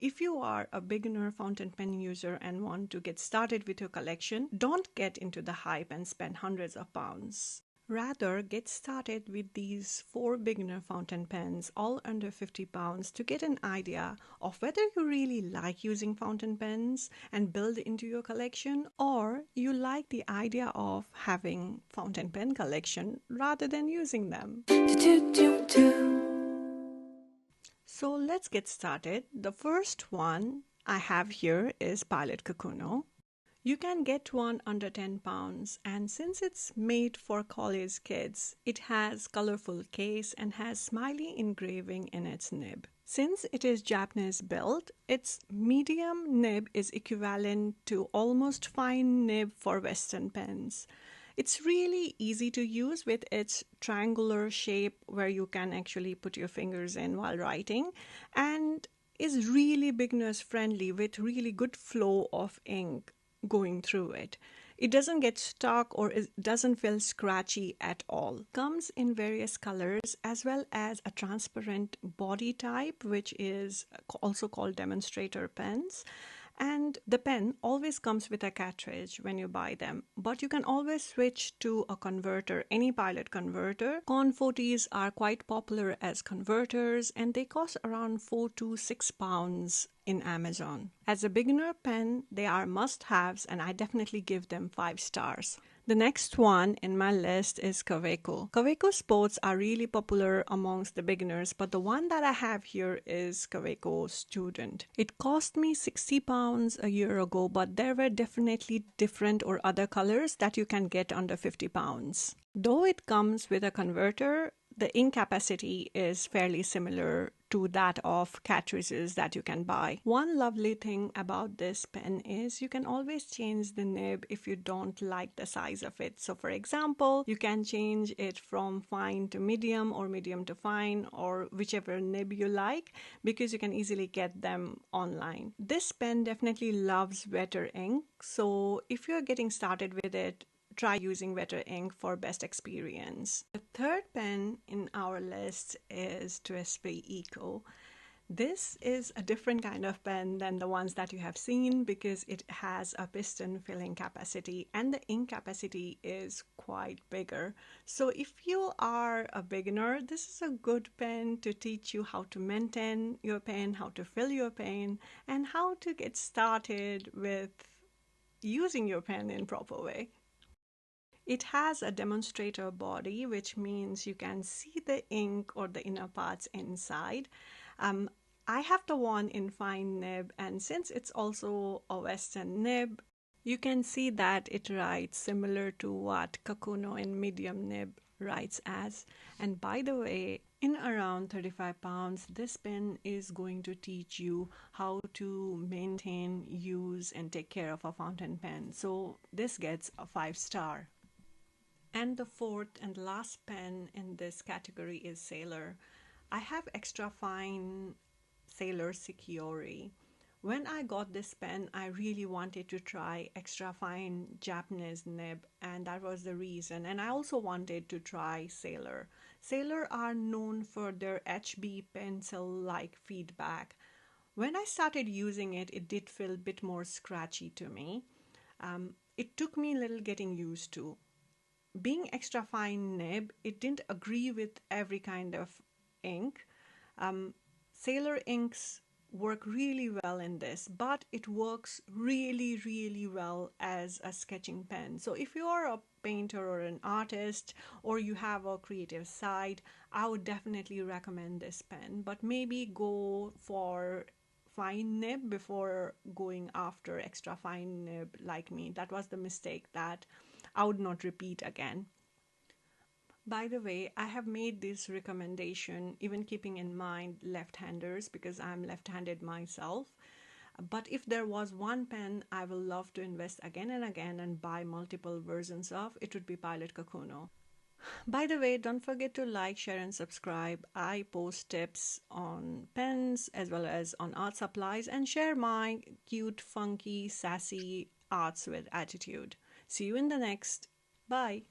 If you are a beginner fountain pen user and want to get started with your collection, don't get into the hype and spend hundreds of pounds. Rather, get started with these 4 beginner fountain pens, all under £50, to get an idea of whether you really like using fountain pens and build into your collection, or you like the idea of having fountain pen collection rather than using them. So let's get started. The first one I have here is Pilot Kakuno. You can get one under £10, and since it's made for college kids, it has colorful case and has smiley engraving in its nib. Since it is Japanese built, its medium nib is equivalent to almost fine nib for Western pens. It's really easy to use with its triangular shape where you can actually put your fingers in while writing, and is really beginners friendly with really good flow of ink going through it. It doesn't get stuck or it doesn't feel scratchy at all. Comes in various colors as well as a transparent body type, which is also called demonstrator pens. And the pen always comes with a cartridge when you buy them, but you can always switch to a converter, any Pilot converter. Con 40s are quite popular as converters and they cost around £4 to £6 in Amazon. As a beginner pen, they are must-haves and I definitely give them 5 stars. The next one in my list is Kaweco. Kaweco sports are really popular amongst the beginners, but the one that I have here is Kaweco Student. It cost me £60 a year ago, but there were definitely different or other colors that you can get under £50. Though it comes with a converter, the ink capacity is fairly similar to that of cartridges that you can buy. One lovely thing about this pen is you can always change the nib if you don't like the size of it. So for example, you can change it from fine to medium or medium to fine or whichever nib you like, because you can easily get them online. This pen definitely loves wetter ink, so if you're getting started with it, try using wetter ink for best experience. The third pen in our list is TWSBI Eco. This is a different kind of pen than the ones that you have seen because it has a piston filling capacity and the ink capacity is quite bigger. So if you are a beginner, this is a good pen to teach you how to maintain your pen, how to fill your pen, and how to get started with using your pen in proper way. It has a demonstrator body, which means you can see the ink or the inner parts inside. I have the one in fine nib, and since it's also a Western nib, you can see that it writes similar to what Kakuno in medium nib writes as. And by the way, in around £35, this pen is going to teach you how to maintain, use, and take care of a fountain pen. So this gets a 5 star. And the fourth and last pen in this category is Sailor. I have extra fine Sailor Secure. When I got this pen, I really wanted to try extra fine Japanese nib, and that was the reason. And I also wanted to try Sailor. Sailor are known for their HB pencil-like feedback. When I started using it, it did feel a bit more scratchy to me. It took me a little getting used to. Being extra fine nib, it didn't agree with every kind of ink. Sailor inks work really well in this, but it works really, really well as a sketching pen. So if you are a painter or an artist or you have a creative side, I would definitely recommend this pen, but maybe go for fine nib before going after extra fine nib like me. That was the mistake that I would not repeat again. By the way, I have made this recommendation even keeping in mind left-handers because I'm left-handed myself. But if there was one pen I will love to invest again and again and buy multiple versions of, it would be Pilot Kakuno. By the way, don't forget to like, share and subscribe. I post tips on pens as well as on art supplies and share my cute, funky, sassy arts with attitude. See you in the next. Bye.